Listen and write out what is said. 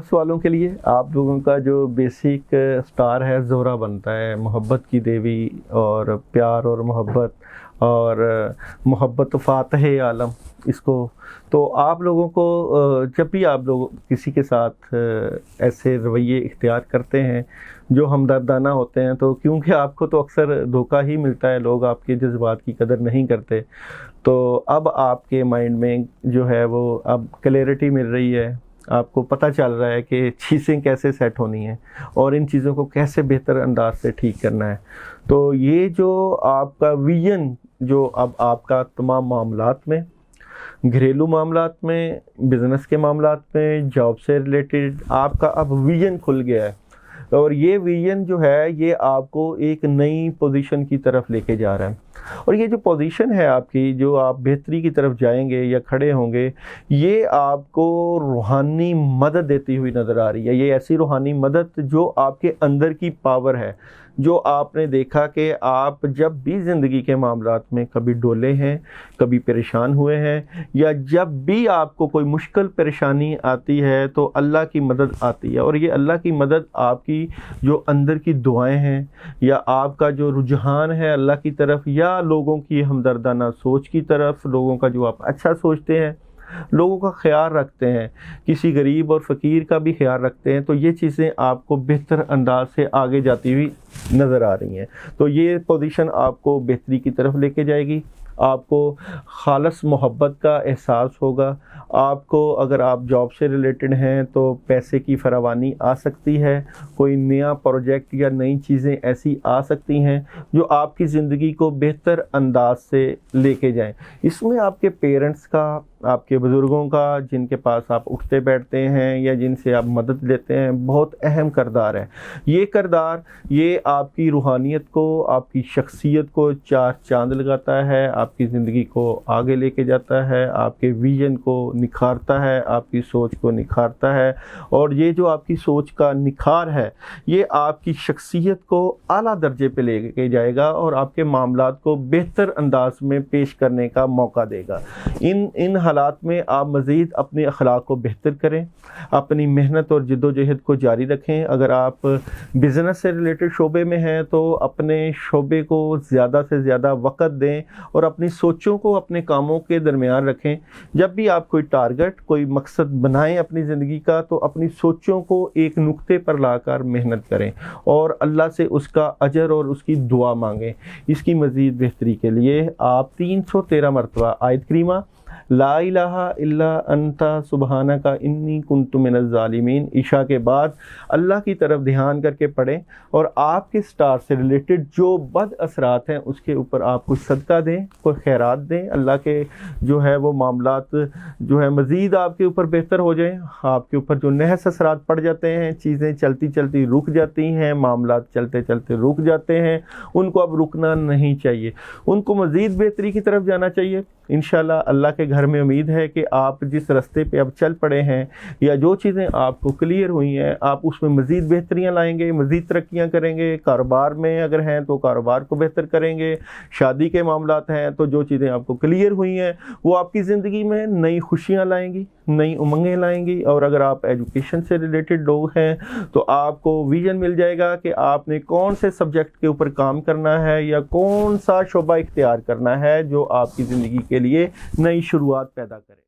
Taurus वालों के लिए आप लोगों का जो बेसिक स्टार है ज़ोहरा बनता है, मोहब्बत की देवी और प्यार और मोहब्बत फ़ातिह आलम इसको। तो आप लोगों को जब भी आप लोग किसी के साथ ऐसे रवैये इख्तियार करते हैं जो हमदर्दाना होते हैं, तो क्योंकि आपको तो अक्सर धोखा ही मिलता है, लोग आपके जज्बात की कदर नहीं करते, तो अब आपके माइंड में जो है वो अब क्लैरिटी मिल रही है, आपको पता चल रहा है कि चीज़ें कैसे सेट होनी है और इन चीज़ों को कैसे बेहतर अंदाज से ठीक करना है। तो ये जो आपका विजन जो अब आपका तमाम मामलात में, घरेलू मामलात में, बिज़नेस के मामलात में, जॉब से रिलेटेड आपका अब विजन खुल गया है और ये विजन जो है ये आपको एक नई पोजीशन की तरफ लेके जा रहा है। और ये जो पोजीशन है आपकी, जो आप बेहतरी की तरफ जाएंगे या खड़े होंगे, ये आपको रूहानी मदद देती हुई नज़र आ रही है। ये ऐसी रूहानी मदद जो आपके अंदर की पावर है, जो आपने देखा कि आप जब भी ज़िंदगी के मामलात में कभी डोले हैं, कभी परेशान हुए हैं, या जब भी आपको कोई मुश्किल परेशानी आती है तो अल्लाह की मदद आती है। और ये अल्लाह की मदद आपकी जो अंदर की दुआएं हैं या आपका जो रुझान है अल्लाह की तरफ या लोगों की हमदर्दाना सोच की तरफ, लोगों का जो आप अच्छा सोचते हैं, लोगों का ख्याल रखते हैं, किसी गरीब और फ़कीर का भी ख्याल रखते हैं, तो ये चीज़ें आपको बेहतर अंदाज से आगे जाती हुई नज़र आ रही हैं। तो ये पोजीशन आपको बेहतरी की तरफ लेके जाएगी, आपको खालस मोहब्बत का एहसास होगा। आपको अगर आप जॉब से रिलेटेड हैं तो पैसे की फरावानी आ सकती है, कोई नया प्रोजेक्ट या नई चीज़ें ऐसी आ सकती हैं जो आपकी ज़िंदगी को बेहतर अंदाज से लेके जाएं। इसमें आपके पेरेंट्स का, आपके बुज़ुर्गों का, जिनके पास आप उठते बैठते हैं या जिनसे आप मदद लेते हैं, बहुत अहम किरदार है। ये किरदार ये आपकी रूहानियत को, आपकी शख्सियत को चार चांद लगाता है, आपकी ज़िंदगी को आगे लेके जाता है, आपके विजन को निखारता है, आपकी सोच को निखारता है। और ये जो आपकी सोच का निखार है ये आपकी शख्सियत को आला दर्जे पे लेके जाएगा और आपके मामलात को बेहतर अंदाज में पेश करने का मौका देगा। इन हालात में आप मज़ीद अपने अखलाक को बेहतर करें, अपनी मेहनत और जद्दोजहद को जारी रखें। अगर आप बिज़नेस से रिलेटेड शोबे में हैं तो अपने शोबे को ज़्यादा से ज़्यादा वक़्त दें और अपनी सोचों को अपने कामों के दरमियान रखें। जब भी आप कोई टारगेट, कोई मकसद बनाएं अपनी ज़िंदगी का, तो अपनी सोचों को एक नुक्ते पर लाकर मेहनत करें और अल्लाह से उसका अजर और उसकी दुआ मांगें। इसकी मज़ीद बेहतरी के लिए आप 313 मरतबा आयत करीमा ला इलाहा इल्ला अंता सुबहानका इन्नी कुन्तु मिनज़ ज़ालिमीन इशा के बाद अल्लाह की तरफ ध्यान करके पढ़ें और आपके स्टार से रिलेटेड जो बद असरात हैं उसके ऊपर आप कुछ सदका दें, कोई खैरात दें। अल्लाह के जो है वो मामलात जो है मज़ीद आपके ऊपर बेहतर हो जाएं। आपके ऊपर जो नहस असरात पड़ जाते हैं, चीज़ें चलती चलती रुक जाती हैं, मामलात चलते चलते रुक जाते हैं, उनको अब रुकना नहीं चाहिए, उनको मज़ीद बेहतरी की तरफ जाना चाहिए। इंशाल्लाह अल्लाह के घर में उम्मीद है कि आप जिस रास्ते पे अब चल पड़े हैं या जो चीज़ें आपको क्लियर हुई हैं, आप उसमें मज़ीद बेहतरियाँ लाएंगे, मज़ीद तरक्कियाँ करेंगे। कारोबार में अगर हैं तो कारोबार को बेहतर करेंगे, शादी के मामलात हैं तो जो चीज़ें आपको क्लियर हुई हैं वो आपकी ज़िंदगी में नई खुशियाँ लाएंगी, नई उमंगें लाएंगी। और अगर आप एजुकेशन से रिलेटेड लोग हैं तो आपको विजन मिल जाएगा कि आपने कौन से सब्जेक्ट के ऊपर काम करना है या कौन सा शोबा इख्तियार करना है जो आपकी ज़िंदगी के लिए नई शुरुआत पैदा करे।